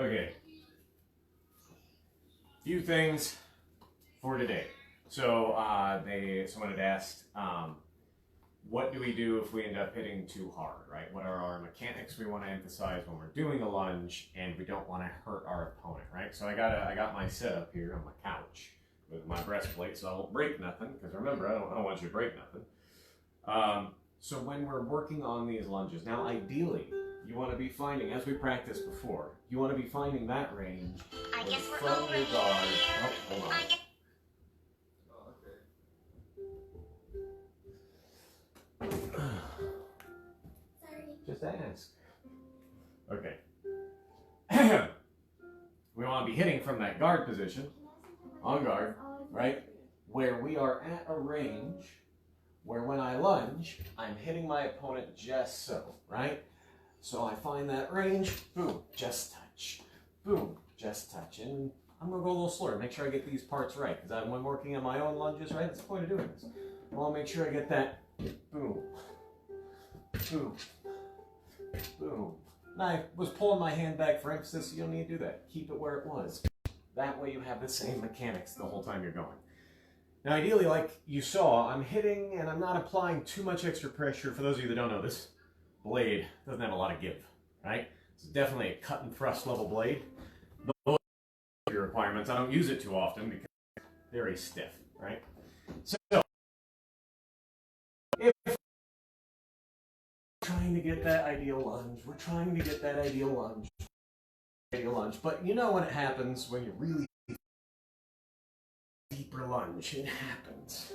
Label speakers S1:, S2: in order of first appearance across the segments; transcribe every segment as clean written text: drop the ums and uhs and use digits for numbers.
S1: Okay. Few things for today. So someone had asked, what do we do if we end up hitting too hard, right? What are our mechanics we want to emphasize when we're doing a lunge and we don't want to hurt our opponent, right? So I got my setup here on my couch with my breastplate, so I won't break nothing, because remember, I don't want you to break nothing. So when we're working on these lunges, now ideally, you want to be finding, as we practiced before, you want to be finding that range from your guard. Oh, hold on. Just ask. Okay. We want to be hitting from that guard position, on guard, right? Where we are at a range where when I lunge, I'm hitting my opponent just so, right? So I find that range, boom, just touch. Boom, just touch. And I'm going to go a little slower, make sure I get these parts right. Because when working on my own lunges, right, that's the point of doing this. I want to make sure I get that boom, boom, boom. And I was pulling my hand back for emphasis, you don't need to do that. Keep it where it was. That way you have the same mechanics the whole time you're going. Now ideally, like you saw, I'm hitting and I'm not applying too much extra pressure. For those of you that don't know, this blade doesn't have a lot of give, right? It's definitely a cut and thrust level blade. Those are your requirements. I don't use it too often because it's very stiff, right? So if we're trying to get that ideal lunge, but you know what happens when you really deeper lunge, it happens.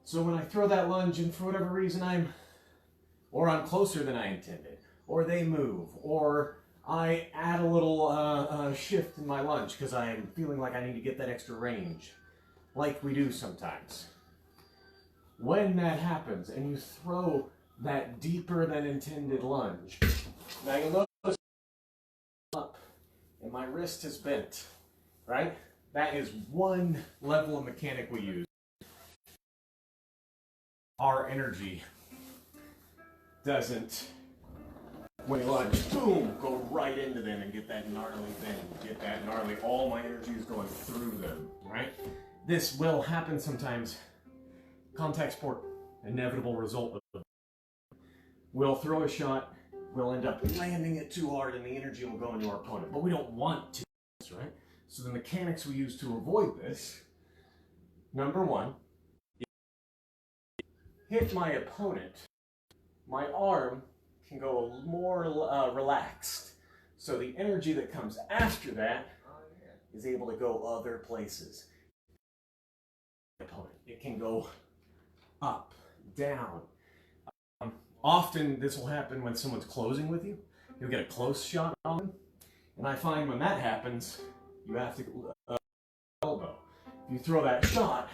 S1: So when I throw that lunge and for whatever reason I'm closer than I intended, or they move, or I add a little shift in my lunge because I'm feeling like I need to get that extra range, like we do sometimes. When that happens and you throw that deeper than intended lunge, now you'll notice up and my wrist is bent, right? That is one level of mechanic we use. Our energy doesn't, when you lunge, boom, go right into them and get that gnarly thing, get that gnarly, all my energy is going through them, right? This will happen sometimes. Contact sport, inevitable result of it. We'll throw a shot, we'll end up landing it too hard and the energy will go into our opponent, but we don't want to, right? So the mechanics we use to avoid this, number one, hit my opponent, my arm can go more relaxed. So the energy that comes after that is able to go other places. It can go up, down. Often this will happen when someone's closing with you. You'll get a close shot on them. And I find when that happens, you have to elbow. If you throw that shot,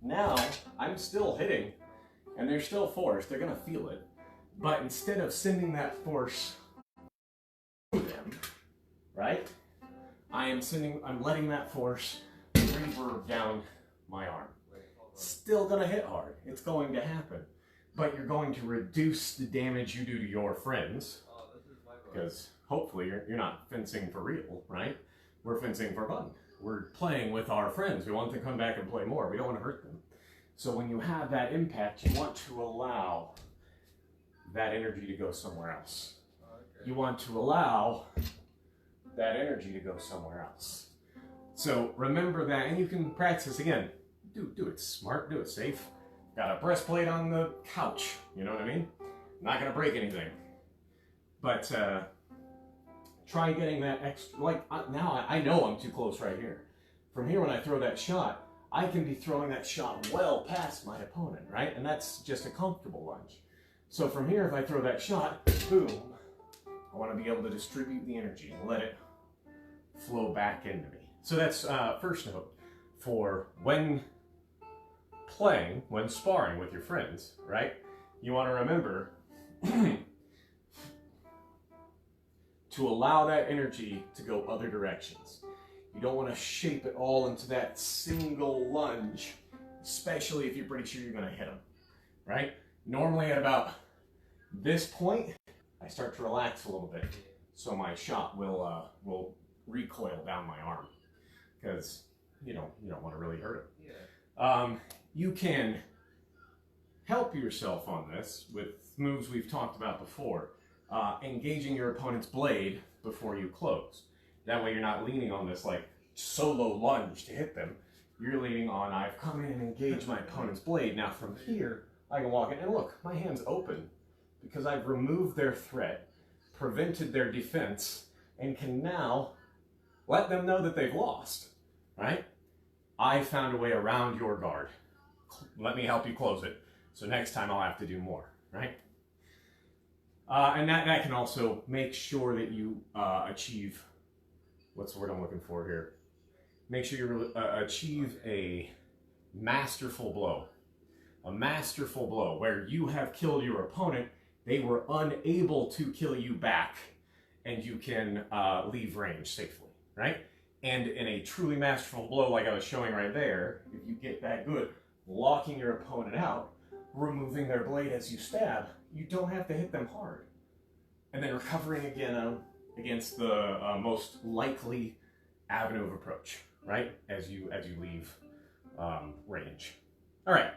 S1: now I'm still hitting and there's still force, they're gonna feel it. But instead of sending that force to them, right? I'm letting that force reverb down my arm. Still gonna hit hard, it's going to happen. But you're going to reduce the damage you do to your friends, because hopefully you're not fencing for real, right? We're fencing for fun. We're playing with our friends. We want them to come back and play more. We don't want to hurt them. So when you have that impact, you want to allow that energy to go somewhere else. You want to allow that energy to go somewhere else. So remember that, and you can practice again. Do it smart, do it safe. Got a breastplate on the couch, you know what I mean? Not gonna break anything. But try getting that extra, like now I know I'm too close right here. From here when I throw that shot, I can be throwing that shot well past my opponent, right? And that's just a comfortable lunge. So from here, if I throw that shot, boom, I want to be able to distribute the energy and let it flow back into me. So that's first note for when playing, when sparring with your friends, right? You want to remember to allow that energy to go other directions. You don't want to shape it all into that single lunge, especially if you're pretty sure you're going to hit them, right? Normally at about this point, I start to relax a little bit. so my shot will recoil down my arm, because you don't want to really hurt it. Yeah. You can help yourself on this with moves we've talked about before. Engaging your opponent's blade before you close. That way you're not leaning on this like solo lunge to hit them. You're leaning on, I've come in and engaged my opponent's blade. Now from here, I can walk in and look, my hand's open because I've removed their threat, prevented their defense, and can now let them know that they've lost, right? I found a way around your guard. Let me help you close it. So next time I'll have to do more, right? And that can also make sure that you achieve, what's the word I'm looking for here? Make sure you achieve a masterful blow. A masterful blow where you have killed your opponent, they were unable to kill you back, and you can leave range safely, right? And in a truly masterful blow like I was showing right there, if you get that good, locking your opponent out, removing their blade as you stab, you don't have to hit them hard. And then recovering again against the most likely avenue of approach, right? As you leave range. All right,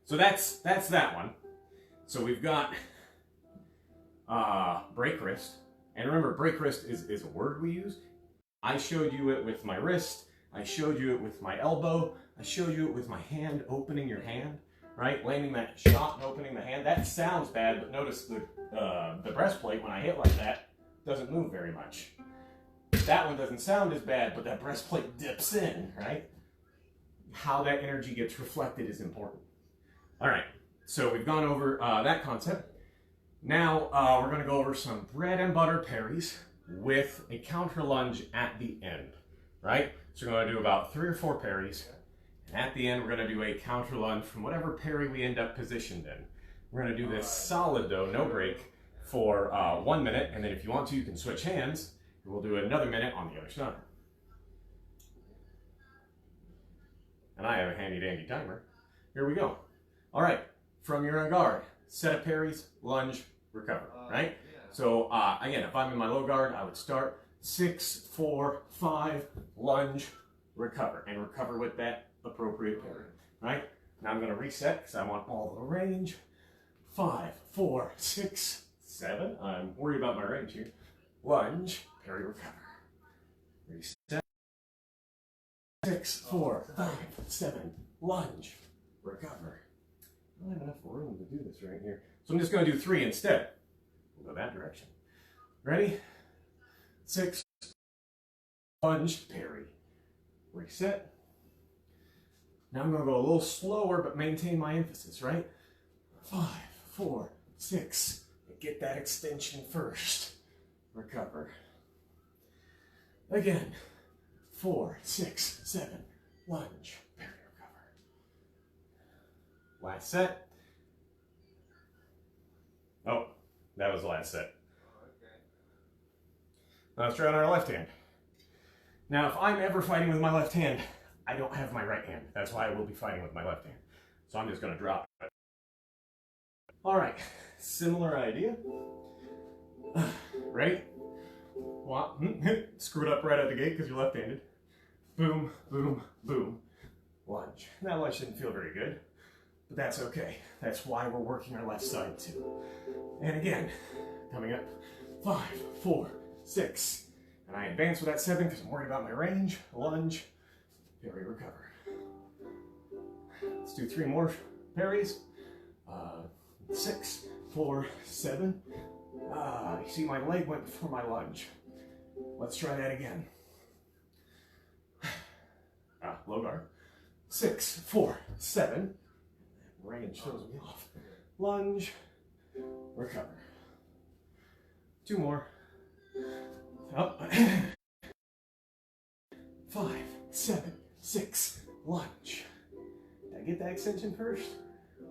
S1: so that's that one. So we've got break wrist, and remember, break wrist is a word we use. I showed you it with my wrist. I showed you it with my elbow. I showed you it with my hand, opening your hand, right? Landing that shot and opening the hand. That sounds bad, but notice the breastplate, when I hit like that, doesn't move very much. That one doesn't sound as bad, but that breastplate dips in, right? How that energy gets reflected is important. All right, so we've gone over that concept. Now we're going to go over some bread and butter parries with a counter lunge at the end, right? So we're going to do about 3 or 4 parries. And at the end, we're going to do a counter lunge from whatever parry we end up positioned in. We're going to do this solid though, no break, for 1 minute. And then if you want to, you can switch hands. And we'll do another minute on the other side. And I have a handy dandy timer. Here we go. All right, from your guard, set of parries, lunge, recover, right? So again, if I'm in my low guard, I would start 6, 4, 5, lunge, recover, and recover with that appropriate parry, right? Now I'm going to reset because I want all the range. 5, 4, 6, 7. I'm worried about my range here. Lunge, parry, recover. Reset. 6, 4, 5, 7. Lunge, recover. I don't have enough room to do this right here. So I'm just going to do 3 instead. We'll go that direction. Ready? 6, lunge, parry, reset. Now I'm going to go a little slower, but maintain my emphasis, right? 5, 4, 6. Get that extension first. Recover. Again. 4, 6, 7. Lunge, parry, recover. Last set. Oh, that was the last set. Now let's try on our left hand. Now, if I'm ever fighting with my left hand, I don't have my right hand. That's why I will be fighting with my left hand. So I'm just going to drop it. All right, similar idea. Ready? Screw it up right out the gate because you're left-handed. Boom, boom, boom. Lunge. That lunge didn't feel very good, but that's okay. That's why we're working our left side too. And again, coming up, 5, 4, 6. And I advance with that 7 because I'm worried about my range. Lunge, parry, recover. Let's do 3 more parries. 6, 4, 7. You see my leg went before my lunge. Let's try that again. Low guard. 6, 4, 7. Range throws me off. Lunge, recover. 2 more. Up. 5, 7, 6. Lunge. Did I get that extension first?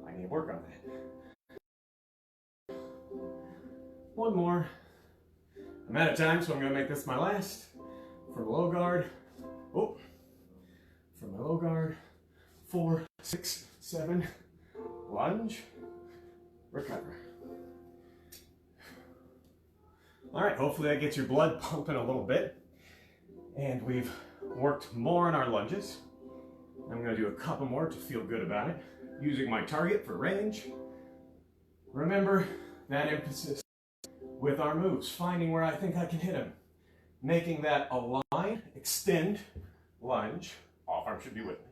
S1: I need to work on that. 1 more. I'm out of time, so I'm going to make this my last. From low guard. Oh. From my low guard. 4, 6, 7. Lunge. Recover. All right, hopefully that gets your blood pumping a little bit. And we've worked more on our lunges. I'm gonna do a couple more to feel good about it. Using my target for range. Remember that emphasis with our moves, finding where I think I can hit him. Making that align, extend, lunge, off arm should be with me.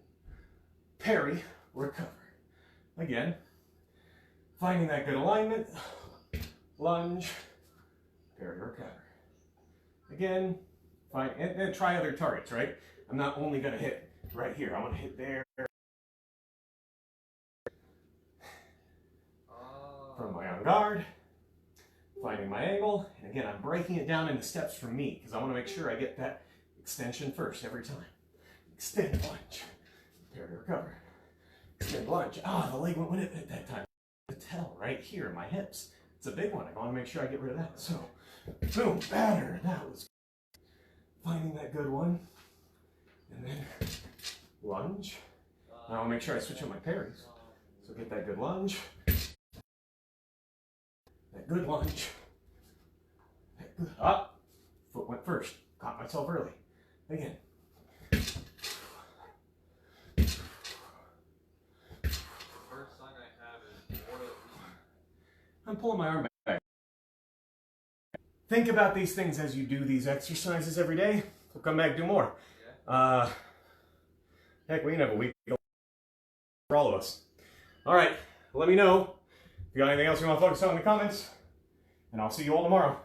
S1: Parry, recover. Again, finding that good alignment, lunge, parry, recover. Again, and try other targets, right? I'm not only gonna hit right here, I wanna hit there. From my on guard, finding my angle, and again, I'm breaking it down into steps for me, because I wanna make sure I get that extension first every time. Extend, lunge, parry, recover. Extend, lunge. The leg went with it at that time. The tell right here in my hips. It's a big one. I want to make sure I get rid of that. So, boom, batter. That was finding that good one. And then lunge. Now I want to make sure I switch up my parries. So get that good lunge. That good lunge. That good up. Foot went first. Caught myself early. Again. I'm pulling my arm back. Think about these things as you do these exercises every day. We'll come back and do more. Heck, we can have a week for all of us. All right, let me know if you got anything else you want to focus on in the comments, and I'll see you all tomorrow.